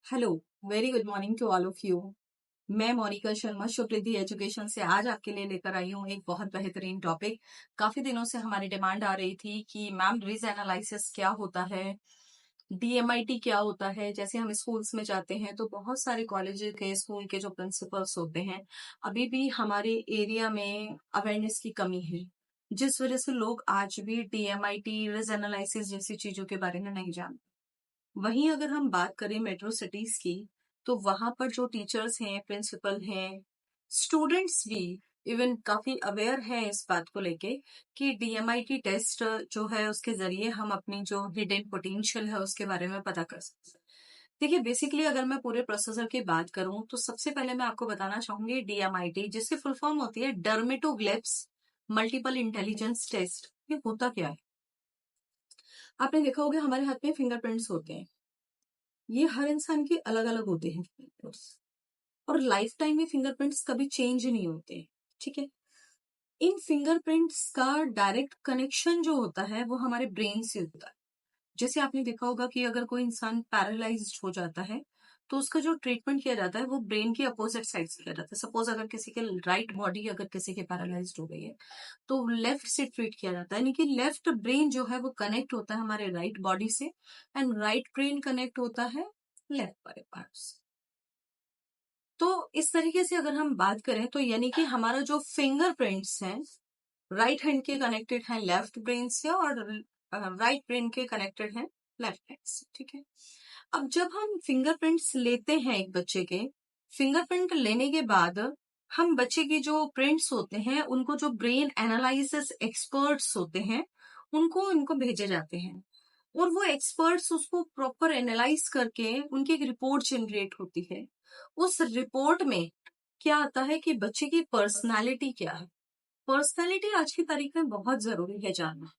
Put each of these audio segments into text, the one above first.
Hello, very good morning to all of you. मैं Monica Sharma शुभरिद्धि education से आज आपके लिए लेकर आई हूँ एक बहुत बेहतरीन टॉपिक। काफी दिनों से हमारी डिमांड आ रही थी कि मैम रिज एनालिसिस क्या होता है, डीएमआईटी क्या होता है। जैसे हम स्कूल्स में जाते हैं तो बहुत सारे कॉलेज के स्कूल के जो प्रिंसिपल्स होते हैं, अभी भी हमारे एरिया में अवेयरनेस की कमी है, जिस वजह से लोग आज भी डीएमआईटी रिज एनालिसिस जैसी चीजों के बारे में नहीं जानते। वहीं अगर हम बात करें मेट्रो सिटीज की, तो वहां पर जो टीचर्स हैं, प्रिंसिपल हैं, स्टूडेंट्स भी इवन काफी अवेयर हैं इस बात को लेके कि डीएमआईटी टेस्ट जो है उसके जरिए हम अपनी जो हिडन पोटेंशियल है उसके बारे में पता कर सकते हैं। देखिए, बेसिकली अगर मैं पूरे प्रोसेसर की बात करूं तो सबसे पहले मैं आपको बताना चाहूंगी डीएमआईटी, जिसकी फुल फॉर्म होती है डर्मेटोग्लिप्स मल्टीपल इंटेलिजेंस टेस्ट। ये होता क्या है? आपने देखा होगा हमारे हाथ में फिंगरप्रिंट्स होते हैं। ये हर इंसान के अलग अलग होते हैं फिंगरप्रिंट्स, और लाइफ टाइम में फिंगरप्रिंट्स कभी चेंज नहीं होते। ठीक है। इन फिंगरप्रिंट्स का डायरेक्ट कनेक्शन जो होता है वो हमारे ब्रेन से होता है। जैसे आपने देखा होगा कि अगर कोई इंसान पैरालाइज्ड हो जाता है तो उसका जो ट्रीटमेंट किया जाता है वो ब्रेन की अपोजिट साइड से किया जाता है। सपोज अगर किसी के राइट बॉडी अगर किसी के पैरालाइज्ड हो गई है तो लेफ्ट से ट्रीट किया जाता है, यानी कि लेफ्ट ब्रेन जो है वो कनेक्ट होता है हमारे राइट बॉडी से, एंड राइट ब्रेन कनेक्ट होता है लेफ्ट वाले पार्ट से। तो इस तरीके से अगर हम बात करें तो यानी कि हमारा जो फिंगरप्रिंट्स हैं, राइट हैंड के कनेक्टेड हैं लेफ्ट ब्रेन से, और राइट ब्रेन के कनेक्टेड हैं लेफ्ट हैंड से। ठीक है। अब जब हम फिंगरप्रिंट्स लेते हैं एक बच्चे के, फिंगरप्रिंट लेने के बाद हम बच्चे की जो प्रिंट्स होते हैं उनको जो ब्रेन एनालिसिस एक्सपर्ट्स होते हैं उनको इनको भेजे जाते हैं, और वो एक्सपर्ट्स उसको प्रॉपर एनालाइज करके उनकी एक रिपोर्ट जनरेट होती है। उस रिपोर्ट में क्या आता है कि बच्चे की पर्सनालिटी क्या है। पर्सनालिटी आज की तारीख में बहुत जरूरी है जानना,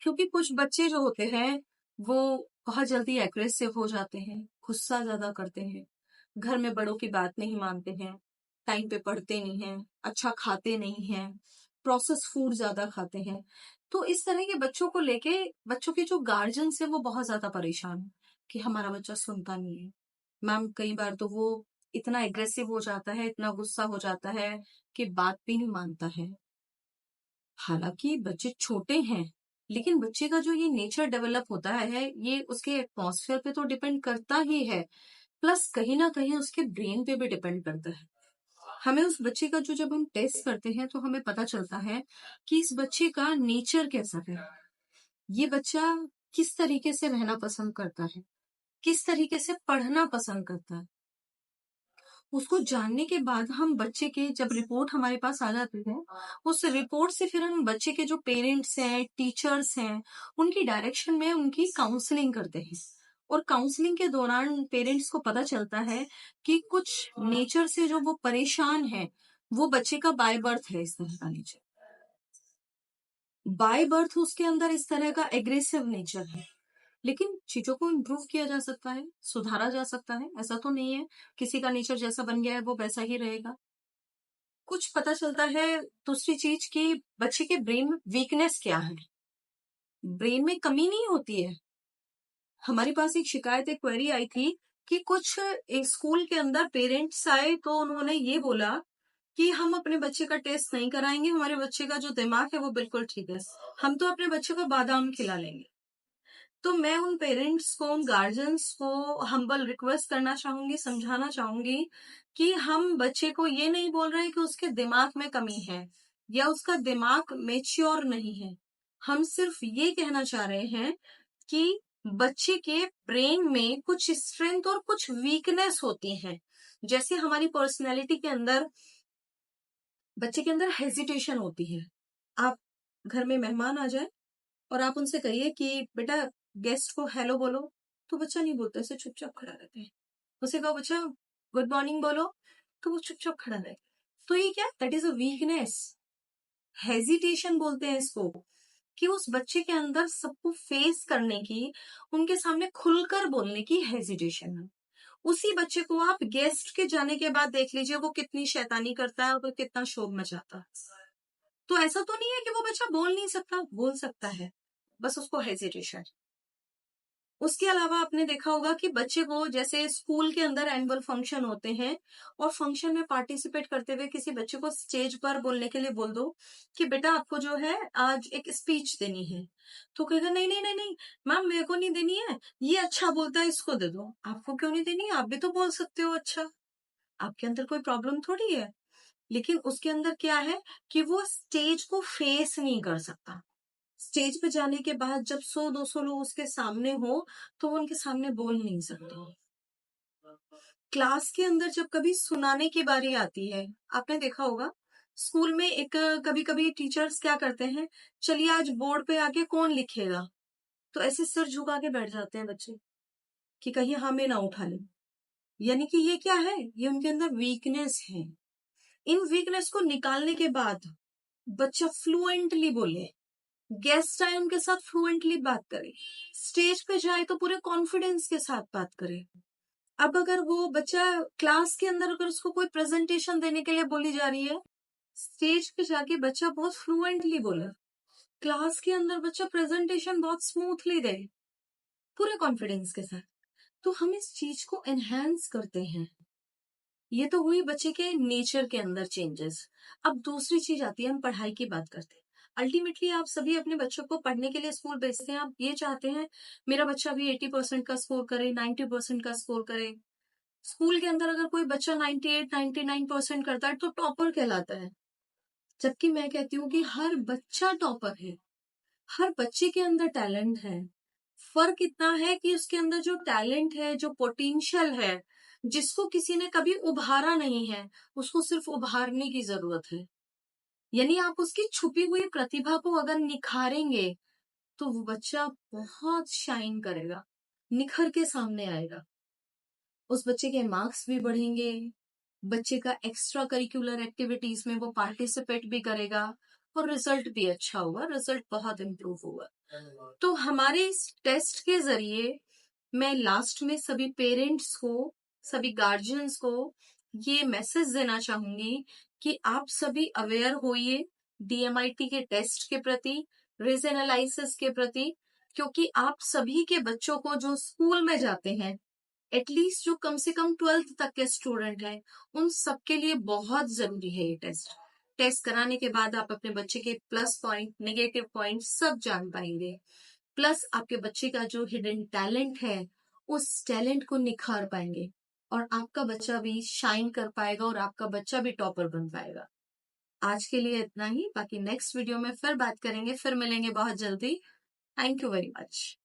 क्योंकि कुछ बच्चे जो होते हैं वो बहुत जल्दी एग्रेसिव हो जाते हैं, गुस्सा ज्यादा करते हैं, घर में बड़ों की बात नहीं मानते हैं, टाइम पे पढ़ते नहीं हैं, अच्छा खाते नहीं हैं, प्रोसेस फूड ज्यादा खाते हैं। तो इस तरह के बच्चों को लेके बच्चों के जो गार्जियन है वो बहुत ज्यादा परेशान है कि हमारा बच्चा सुनता नहीं है। मैम कई बार तो वो इतना एग्रेसिव हो जाता है, इतना गुस्सा हो जाता है कि बात भी नहीं मानता है। हालांकि बच्चे छोटे हैं, लेकिन बच्चे का जो ये नेचर डेवलप होता है ये उसके एटमॉस्फेयर पे तो डिपेंड करता ही है, प्लस कहीं ना कहीं उसके ब्रेन पे भी डिपेंड करता है। हमें उस बच्चे का जो जब हम टेस्ट करते हैं तो हमें पता चलता है कि इस बच्चे का नेचर कैसा है। ये बच्चा किस तरीके से रहना पसंद करता है, किस तरीके से पढ़ना पसंद करता है। उसको जानने के बाद हम बच्चे के जब रिपोर्ट हमारे पास आ जाती है, उस रिपोर्ट से फिर हम बच्चे के जो पेरेंट्स हैं, टीचर्स हैं, उनकी डायरेक्शन में उनकी काउंसलिंग करते हैं। और काउंसलिंग के दौरान पेरेंट्स को पता चलता है कि कुछ नेचर से जो वो परेशान है वो बच्चे का बाय बर्थ है, इस तरह का नेचर। बाय बर्थ उसके अंदर इस तरह का एग्रेसिव नेचर है, लेकिन चीजों को इम्प्रूव किया जा सकता है, सुधारा जा सकता है। ऐसा तो नहीं है किसी का नेचर जैसा बन गया है वो वैसा ही रहेगा। कुछ पता चलता है दूसरी चीज की, बच्चे के ब्रेन में वीकनेस क्या है। ब्रेन में कमी नहीं होती है। हमारे पास एक शिकायत, एक क्वेरी आई थी कि कुछ एक स्कूल के अंदर पेरेंट्स आए तो उन्होंने ये बोला कि हम अपने बच्चे का टेस्ट नहीं कराएंगे, हमारे बच्चे का जो दिमाग है वो बिल्कुल ठीक है, हम तो अपने बच्चे को बादाम खिला लेंगे। तो मैं उन पेरेंट्स को, उन गार्जियंस को हम्बल रिक्वेस्ट करना चाहूंगी, समझाना चाहूंगी कि हम बच्चे को ये नहीं बोल रहे कि उसके दिमाग में कमी है या उसका दिमाग मेच्योर नहीं है। हम सिर्फ ये कहना चाह रहे हैं कि बच्चे के ब्रेन में कुछ स्ट्रेंथ और कुछ वीकनेस होती है। जैसे हमारी पर्सनैलिटी के अंदर, बच्चे के अंदर हेजिटेशन होती है। आप घर में मेहमान आ जाए और आप उनसे कहिए कि बेटा गेस्ट को हेलो बोलो, तो बच्चा नहीं बोलता, ऐसे चुपचाप खड़ा रहता है। उसे कहो बच्चा गुड मॉर्निंग बोलो, तो वो चुपचाप खड़ा रहता है। तो ये क्या, that is a weakness, hesitation बोलते हैं इसको, कि उस बच्चे के अंदर सबको फेस करने की, उनके सामने खुलकर बोलने की हेजिटेशन है। उसी बच्चे को आप गेस्ट के जाने के बाद देख लीजिए वो कितनी शैतानी करता है और वो कितना शोर मचाता है। तो ऐसा तो नहीं है कि वो बच्चा बोल नहीं सकता, बोल सकता है, बस उसको हेजिटेशन। उसके अलावा आपने देखा होगा कि बच्चे को जैसे स्कूल के अंदर एनुअल फंक्शन होते हैं और फंक्शन में पार्टिसिपेट करते हुए किसी बच्चे को स्टेज पर बोलने के लिए बोल दो कि बेटा आपको जो है आज एक स्पीच देनी है, तो कहेगा नहीं नहीं नहीं नहीं मैम मेरे को नहीं देनी है, ये अच्छा बोलता है इसको दे दो। आपको क्यों नहीं देनी है? आप भी तो बोल सकते हो अच्छा, आपके अंदर कोई प्रॉब्लम थोड़ी है। लेकिन उसके अंदर क्या है कि वो स्टेज को फेस नहीं कर सकता। स्टेज पे जाने के बाद जब 100-200 लोग उसके सामने हो तो वो उनके सामने बोल नहीं सकते। क्लास के अंदर जब कभी सुनाने की बारी आती है, आपने देखा होगा स्कूल में एक कभी कभी टीचर्स क्या करते हैं, चलिए आज बोर्ड पे आके कौन लिखेगा, तो ऐसे सिर झुका के बैठ जाते हैं बच्चे कि कहीं हमें ना उठा ले। यानी कि ये क्या है, ये उनके अंदर वीकनेस है। इन वीकनेस को निकालने के बाद बच्चा फ्लुएंटली बोले, गेस्ट आए उनके साथ फ्लुएंटली बात करे, स्टेज पे जाए तो पूरे कॉन्फिडेंस के साथ बात करे। अब अगर वो बच्चा क्लास के अंदर अगर उसको कोई प्रेजेंटेशन देने के लिए बोली जा रही है, स्टेज पे जाके बच्चा बहुत फ्लुएंटली बोले, क्लास के अंदर बच्चा प्रेजेंटेशन बहुत स्मूथली दे, पूरे कॉन्फिडेंस के साथ, तो हम इस चीज को एनहेंस करते हैं। ये तो हुई बच्चे के नेचर के अंदर चेंजेस। अब दूसरी चीज आती है, हम पढ़ाई की बात करते हैं। अल्टीमेटली आप सभी अपने बच्चों को पढ़ने के लिए स्कूल भेजते हैं, आप ये चाहते हैं मेरा बच्चा भी 80% का स्कोर करे, 90% का स्कोर करे। स्कूल के अंदर अगर कोई बच्चा 98 99% करता है तो टॉपर कहलाता है। जबकि मैं कहती हूँ कि हर बच्चा टॉपर है, हर बच्चे के अंदर टैलेंट है। फर्क इतना है कि उसके अंदर जो टैलेंट है, जो पोटेंशियल है, जिसको किसी ने कभी उभारा नहीं है, उसको सिर्फ उभारने की जरूरत है। यानी आप उसकी छुपी हुई प्रतिभा को अगर निखारेंगे तो वो बच्चा बहुत शाइन करेगा, निखर के सामने आएगा। उस बच्चे के मार्क्स भी बढ़ेंगे, बच्चे का एक्स्ट्रा करिकुलर एक्टिविटीज में वो पार्टिसिपेट भी करेगा और रिजल्ट भी अच्छा हुआ, रिजल्ट बहुत इम्प्रूव हुआ। तो हमारे इस टेस्ट के जरिए मैं लास्ट में सभी पेरेंट्स को, सभी गार्जियंस को ये मैसेज देना चाहूंगी कि आप सभी अवेयर होइए डीएमआईटी के टेस्ट के प्रति, रेज एनालिसिस के प्रति, क्योंकि आप सभी के बच्चों को जो स्कूल में जाते हैं, एटलीस्ट जो कम से कम 12th तक के स्टूडेंट हैं, उन सबके लिए बहुत जरूरी है ये टेस्ट। टेस्ट कराने के बाद आप अपने बच्चे के प्लस पॉइंट, नेगेटिव पॉइंट सब जान पाएंगे, प्लस आपके बच्चे का जो हिडन टैलेंट है उस टैलेंट को निखार पाएंगे, और आपका बच्चा भी शाइन कर पाएगा और आपका बच्चा भी टॉपर बन पाएगा। आज के लिए इतना ही, बाकी नेक्स्ट वीडियो में फिर बात करेंगे, फिर मिलेंगे बहुत जल्दी। Thank you very much.